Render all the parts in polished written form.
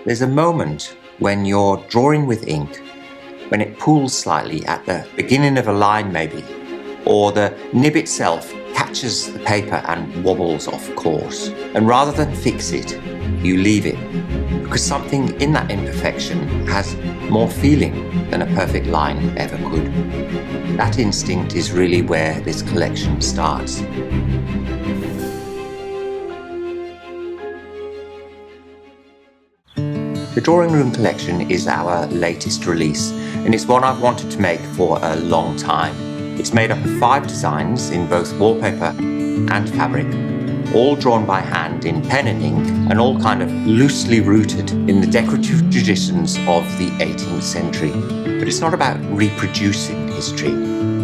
There's a moment when you're drawing with ink, when it pools slightly at the beginning of a line maybe, or the nib itself catches the paper and wobbles off course. And rather than fix it, you leave it, because something in that imperfection has more feeling than a perfect line ever could. That instinct is really where this collection starts. The Drawing Room collection is our latest release, and it's one I've wanted to make for a long time. It's made up of 5 designs in both wallpaper and fabric, all drawn by hand in pen and ink, and all kind of loosely rooted in the decorative traditions of the 18th century. But it's not about reproducing history,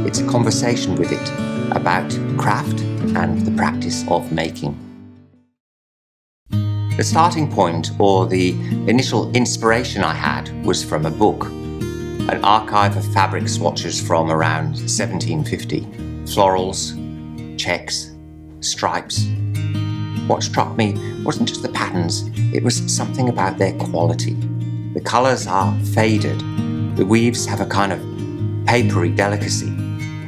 it's a conversation with it about craft and the practice of making. The starting point, or the initial inspiration I had, was from a book, an archive of fabric swatches from around 1750. Florals, checks, stripes. What struck me wasn't just the patterns, it was something about their quality. The colours are faded, the weaves have a kind of papery delicacy.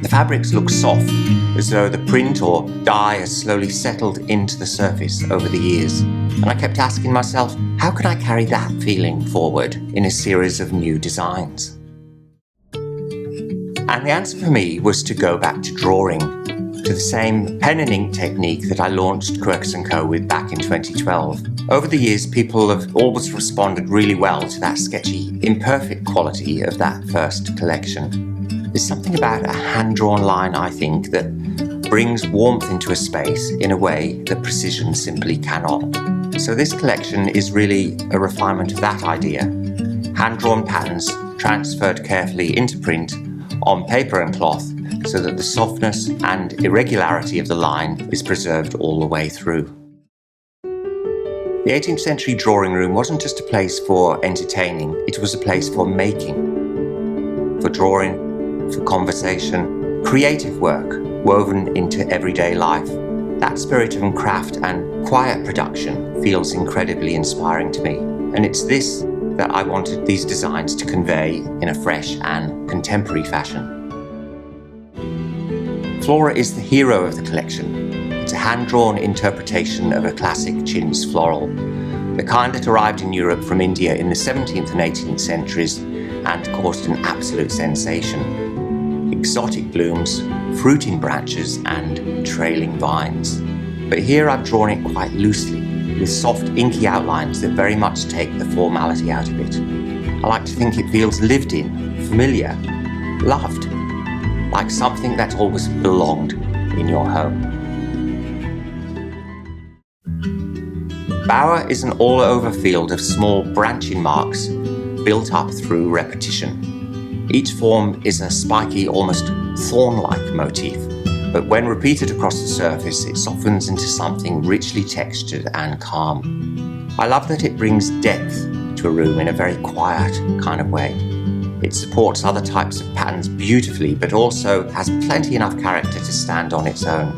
The fabrics look soft, as though the print or dye has slowly settled into the surface over the years. And I kept asking myself, how can I carry that feeling forward in a series of new designs? And the answer for me was to go back to drawing, to the same pen and ink technique that I launched Quercus Co with back in 2012. Over the years, people have always responded really well to that sketchy, imperfect quality of that first collection. There's something about a hand-drawn line, I think, that brings warmth into a space in a way that precision simply cannot. So this collection is really a refinement of that idea. Hand-drawn patterns transferred carefully into print on paper and cloth so that the softness and irregularity of the line is preserved all the way through. The 18th century drawing room wasn't just a place for entertaining, it was a place for making, for drawing, for conversation, creative work woven into everyday life. That spirit of craft and quiet production feels incredibly inspiring to me, and it's this that I wanted these designs to convey in a fresh and contemporary fashion. Flora is the hero of the collection. It's a hand-drawn interpretation of a classic chintz floral, the kind that arrived in Europe from India in the 17th and 18th centuries and caused an absolute sensation. Exotic blooms, fruiting branches and trailing vines. But here I've drawn it quite loosely, with soft inky outlines that very much take the formality out of it. I like to think it feels lived in, familiar, loved, like something that always belonged in your home. Bower is an all-over field of small branching marks built up through repetition. Each form is a spiky, almost thorn-like motif, but when repeated across the surface, it softens into something richly textured and calm. I love that it brings depth to a room in a very quiet kind of way. It supports other types of patterns beautifully, but also has plenty enough character to stand on its own.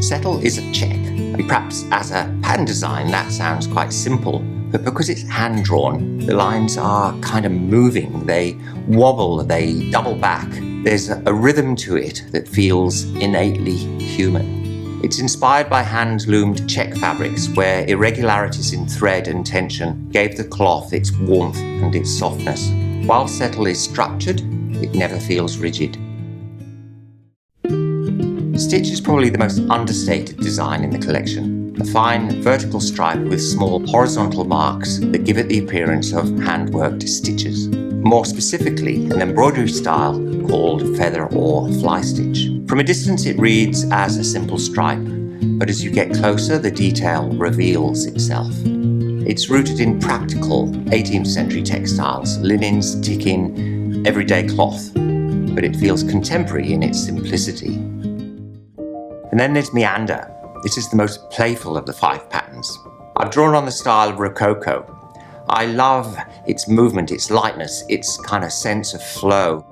Settle is a check, and perhaps as a pattern design that sounds quite simple, but because it's hand-drawn, the lines are kind of moving, they wobble, they double back. There's a rhythm to it that feels innately human. It's inspired by hand-loomed check fabrics where irregularities in thread and tension gave the cloth its warmth and its softness. While Settle is structured, it never feels rigid. Stitch is probably the most understated design in the collection. A fine vertical stripe with small horizontal marks that give it the appearance of hand-worked stitches. More specifically, an embroidery style called feather or fly stitch. From a distance it reads as a simple stripe, but as you get closer the detail reveals itself. It's rooted in practical 18th century textiles, linens, ticking, everyday cloth, but it feels contemporary in its simplicity. And then there's Meander. This is the most playful of the 5 patterns. I've drawn on the style of Rococo. I love its movement, its lightness, its kind of sense of flow.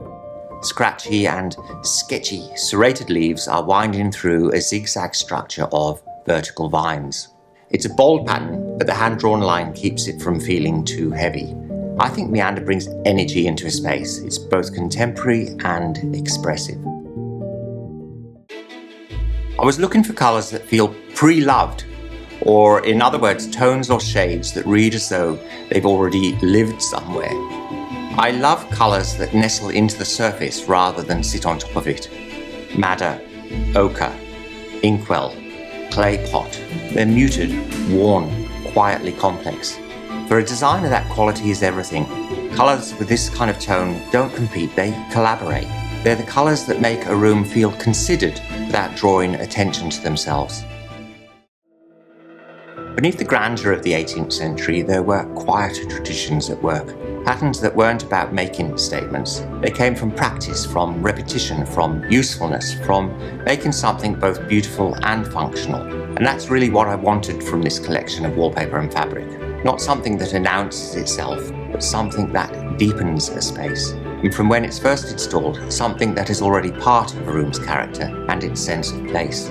Scratchy and sketchy serrated leaves are winding through a zigzag structure of vertical vines. It's a bold pattern but the hand-drawn line keeps it from feeling too heavy. I think meander brings energy into a space. It's both contemporary and expressive. I was looking for colours that feel pre-loved, or in other words, tones or shades that read as though they've already lived somewhere. I love colours that nestle into the surface rather than sit on top of it. Madder, ochre, inkwell, clay pot. They're muted, worn, quietly complex. For a designer, that quality is everything. Colours with this kind of tone don't compete, they collaborate. They're the colours that make a room feel considered without drawing attention to themselves. Beneath the grandeur of the 18th century, there were quieter traditions at work. Patterns that weren't about making statements. They came from practice, from repetition, from usefulness, from making something both beautiful and functional. And that's really what I wanted from this collection of wallpaper and fabric. Not something that announces itself, but something that deepens a space. And from when it's first installed, something that is already part of a room's character and its sense of place.